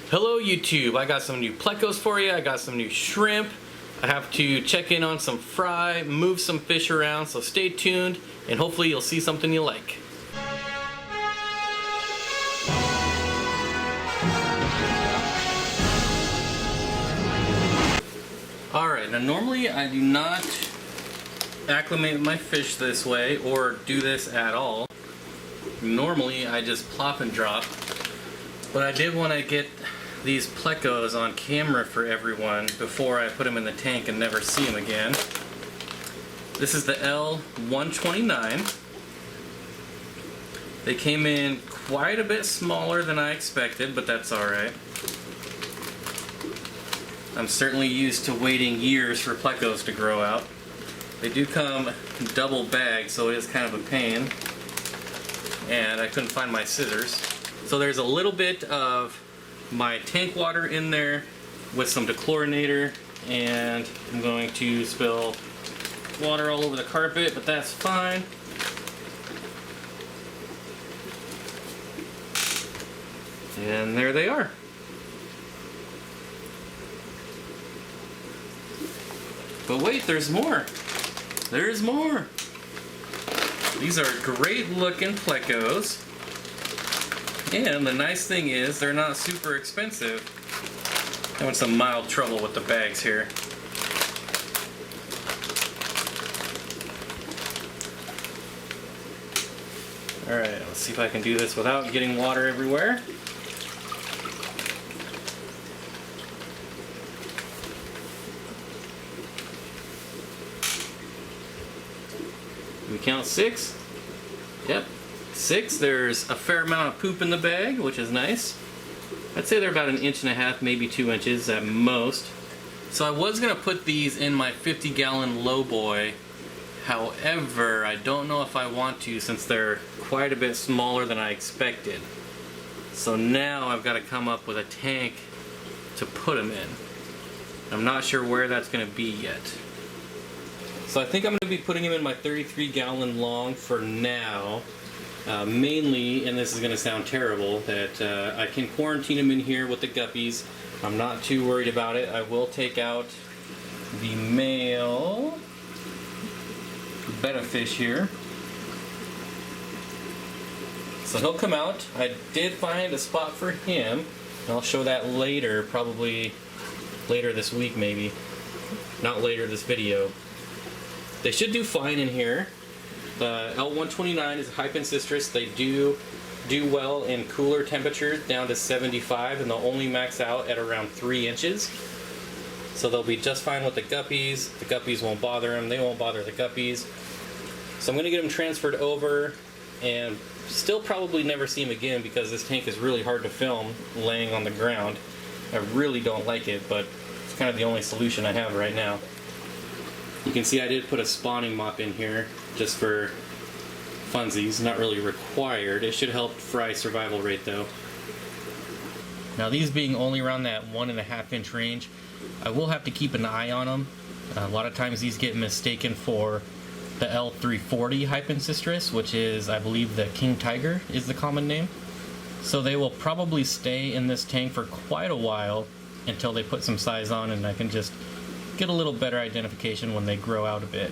Hello YouTube, I got some new Plecos for you, I got some new shrimp. I have to check in on some fry, move some fish around, so stay tuned and hopefully you'll see something you like. Alright, now normally I do not acclimate my fish this way or do this at all. Normally I just plop and drop, but I did want to get these Plecos on camera for everyone before I put them in the tank and never see them again. This is the L129. They came in quite a bit smaller than I expected, but that's alright. I'm certainly used to waiting years for Plecos to grow out. They do come double bagged, so it is kind of a pain. And I couldn't find my scissors. So there's a little bit of my tank water in there with some dechlorinator, and I'm going to spill water all over the carpet, but that's fine. And there they are. But wait, there's more. There's more. These are great looking Plecos. And the nice thing is, they're not super expensive. I'm having some mild trouble with the bags here. Alright, let's see if I can do this without getting water everywhere. We count 6? Yep. 6. There's a fair amount of poop in the bag, which is nice. I'd say they're about 1.5 inches, maybe 2 inches at most. So I was going to put these in my 50-gallon lowboy. However, I don't know if I want to since they're quite a bit smaller than I expected. So now I've got to come up with a tank to put them in. I'm not sure where that's going to be yet. So I think I'm going to be putting them in my 33-gallon long for now. Mainly, and this is going to sound terrible, that I can quarantine them in here with the guppies. I'm not too worried about it. I will take out the male betta fish here. So he'll come out. I did find a spot for him. And I'll show that later, probably later this week maybe. Not later this video. They should do fine in here. The L129 is hypencystrus. They do well in cooler temperatures down to 75, and they'll only max out at around 3 inches. So they'll be just fine with the guppies. The guppies won't bother them. They won't bother the guppies. So I'm going to get them transferred over and still probably never see them again because this tank is really hard to film laying on the ground. I really don't like it, but it's kind of the only solution I have right now. You can see I did put a spawning mop in here just for funsies, not really required. It should help fry survival rate though. Now these being only around that 1.5 inch range, I will have to keep an eye on them. A lot of times these get mistaken for the L340 hypencystrus, which is, I believe, the king tiger is the common name. So they will probably stay in this tank for quite a while until they put some size on, and I can just get a little better identification when they grow out a bit.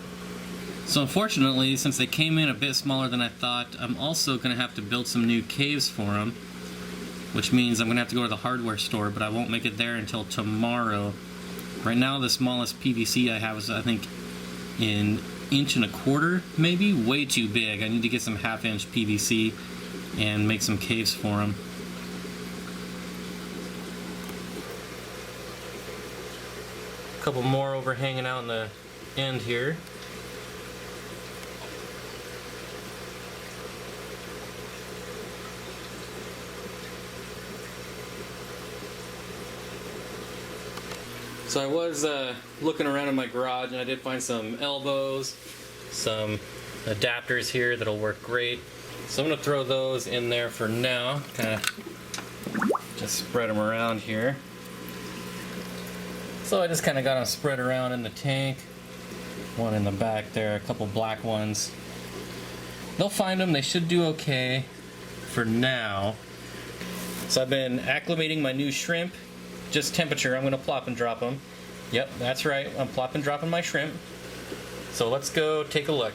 So unfortunately, since they came in a bit smaller than I thought, I'm also going to have to build some new caves for them, which means I'm going to have to go to the hardware store, but I won't make it there until tomorrow. Right now the smallest PVC I have is, I think, 1.25 inches maybe, way too big. I need to get some 1/2 inch PVC and make some caves for them. A couple more over hanging out in the end here. So I was looking around in my garage and I did find some elbows, some adapters here that'll work great. So I'm going to throw those in there for now. Kind of just spread them around here. So I just kind of got them spread around in the tank. One in the back there, a couple black ones. They'll find them, they should do okay for now. So I've been acclimating my new shrimp. Just temperature, I'm going to plop and drop them. Yep, that's right, I'm plop and dropping my shrimp. So let's go take a look.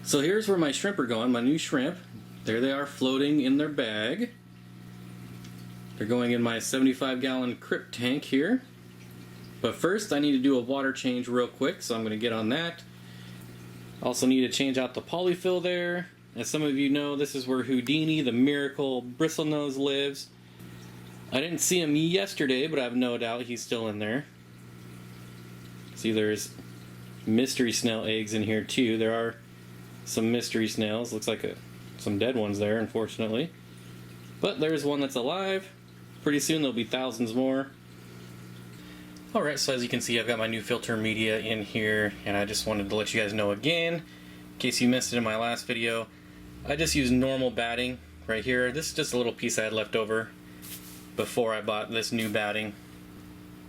So here's where my shrimp are going, my new shrimp. There they are floating in their bag. They're going in my 75-gallon crypt tank here. But first I need to do a water change real quick, so I'm going to get on that. Also need to change out the polyfill there. As some of you know, this is where Houdini, the miracle bristlenose, lives. I didn't see him yesterday, but I have no doubt he's still in there. See, there's mystery snail eggs in here too. There are some mystery snails. Looks like some dead ones there, unfortunately. But there's one that's alive. Pretty soon there'll be thousands more. Alright, so as you can see, I've got my new filter media in here, and I just wanted to let you guys know again, in case you missed it in my last video, I just use normal batting right here. This is just a little piece I had left over before I bought this new batting.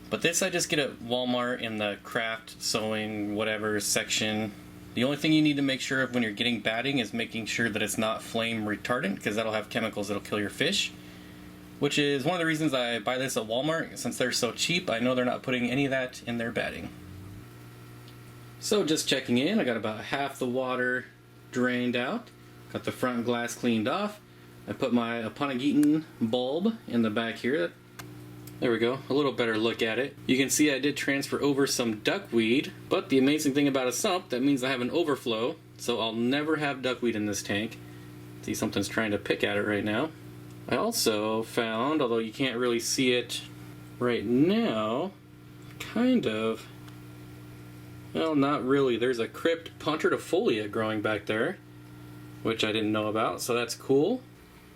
But this I just get at Walmart in the craft, sewing, whatever section. The only thing you need to make sure of when you're getting batting is making sure that it's not flame retardant, because that'll have chemicals that'll kill your fish. Which is one of the reasons I buy this at Walmart. Since they're so cheap, I know they're not putting any of that in their batting. So just checking in, I got about half the water drained out. Got the front glass cleaned off. I put my Aponigeton bulb in the back here. There we go, a little better look at it. You can see I did transfer over some duckweed, but the amazing thing about a sump, that means I have an overflow, so I'll never have duckweed in this tank. See, something's trying to pick at it right now. I also found, although you can't really see it right now, kind of, well, not really. There's a crypt pontridifolia growing back there, which I didn't know about, so that's cool.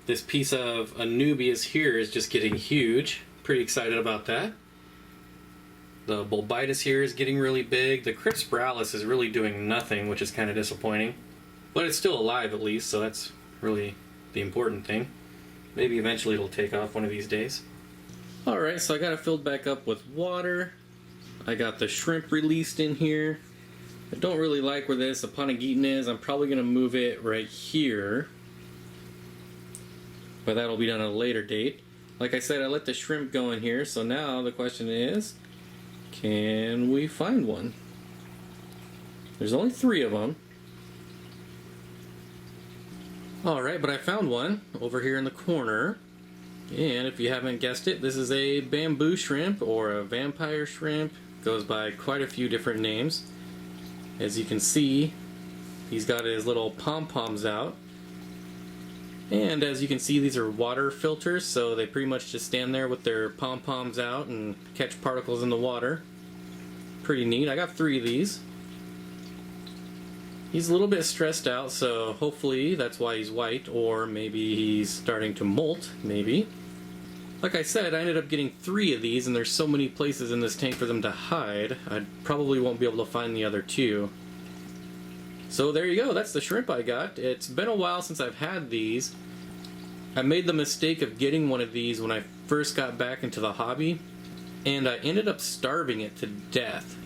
This piece of Anubias here is just getting huge. Pretty excited about that. The Bulbitis here is getting really big. The Crypt spiralis is really doing nothing, which is kind of disappointing. But it's still alive at least, so that's really the important thing. Maybe eventually it'll take off one of these days. Alright, so I got it filled back up with water. I got the shrimp released in here. I don't really like where this Aponigeton is. I'm probably going to move it right here. But that'll be done at a later date. Like I said, I let the shrimp go in here, so now the question is, can we find one? There's only 3 of them. Alright, but I found one over here in the corner. And if you haven't guessed it, this is a bamboo shrimp or a vampire shrimp. Goes by quite a few different names. As you can see, he's got his little pom-poms out. And as you can see, these are water filters, so they pretty much just stand there with their pom-poms out and catch particles in the water. Pretty neat. I got 3 of these. He's a little bit stressed out, so hopefully that's why he's white, or maybe he's starting to molt, maybe. Like I said, I ended up getting 3 of these, and there's so many places in this tank for them to hide, I probably won't be able to find the other 2. So there you go, that's the shrimp I got. It's been a while since I've had these. I made the mistake of getting one of these when I first got back into the hobby, and I ended up starving it to death.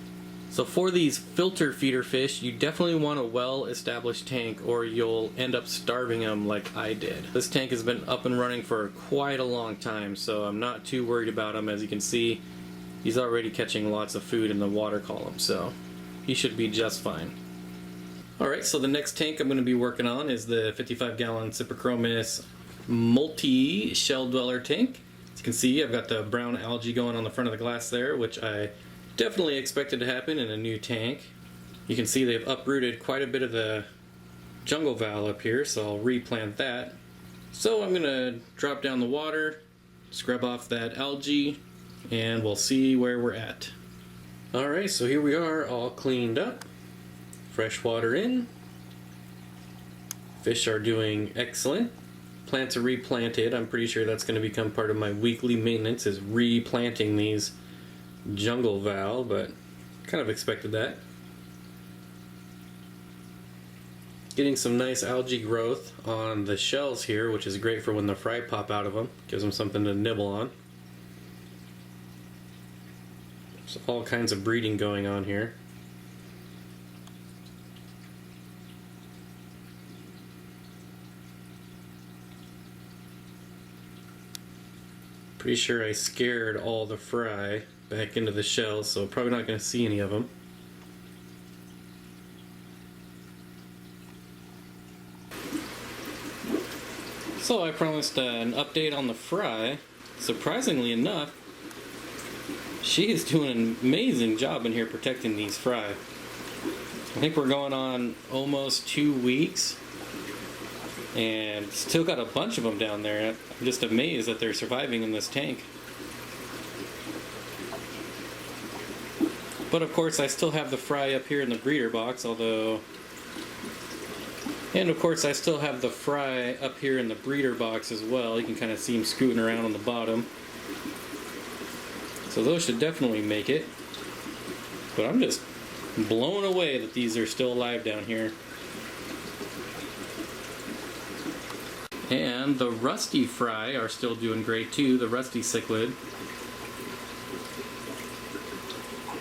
So for these filter feeder fish, you definitely want a well-established tank or you'll end up starving them like I did. This tank has been up and running for quite a long time, so I'm not too worried about him. As you can see, he's already catching lots of food in the water column, so he should be just fine. Alright, so the next tank I'm going to be working on is the 55-gallon Cyprichromis multi-shell dweller tank. As you can see, I've got the brown algae going on the front of the glass there, which I definitely expected to happen in a new tank. You can see they've uprooted quite a bit of the jungle val up here, so I'll replant that. So I'm going to drop down the water, scrub off that algae, and we'll see where we're at. Alright, so here we are, all cleaned up. Fresh water in. Fish are doing excellent. Plants are replanted. I'm pretty sure that's going to become part of my weekly maintenance, is replanting these jungle val, but kind of expected that. Getting some nice algae growth on the shells here, which is great for when the fry pop out of them. Gives them something to nibble on. There's all kinds of breeding going on here. Pretty sure I scared all the fry back into the shells, so probably not going to see any of them. So I promised an update on the fry. Surprisingly enough, she is doing an amazing job in here protecting these fry. I think we're going on almost 2 weeks, and still got a bunch of them down there. I'm just amazed that they're surviving in this tank. But of course I still have the fry up here in the breeder box, and of course I still have the fry up here in the breeder box as well. You can kind of see them scooting around on the bottom. So those should definitely make it. But I'm just blown away that these are still alive down here. And the rusty fry are still doing great too, the rusty cichlid.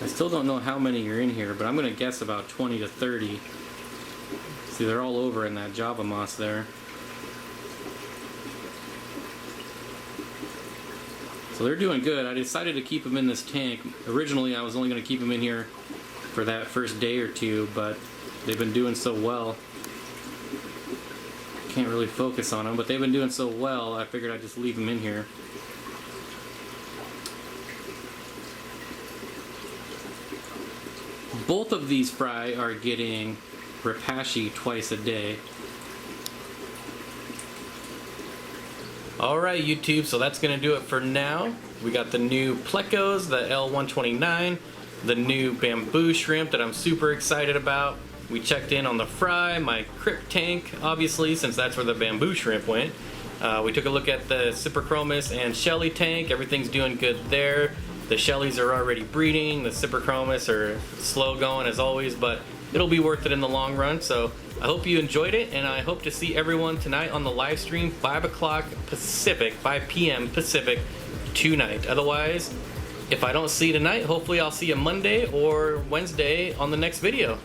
I still don't know how many are in here, but I'm going to guess about 20 to 30. See, they're all over in that Java moss there. So they're doing good. I decided to keep them in this tank. Originally I was only going to keep them in here for that first day or two, but they've been doing so well. Can't really focus on them, but they've been doing so well, I figured I'd just leave them in here. Both of these fry are getting Repashy twice a day. Alright YouTube, so that's going to do it for now. We got the new Plecos, the L129, the new bamboo shrimp that I'm super excited about. We checked in on the fry, my crypt tank, obviously, since that's where the bamboo shrimp went. We took a look at the Cyprichromis and Shell tank. Everything's doing good there. The Shellies are already breeding. The Cyprichromis are slow going as always, but it'll be worth it in the long run. So I hope you enjoyed it, and I hope to see everyone tonight on the live stream, 5 o'clock Pacific, 5 p.m. Pacific tonight. Otherwise, if I don't see you tonight, hopefully I'll see you Monday or Wednesday on the next video.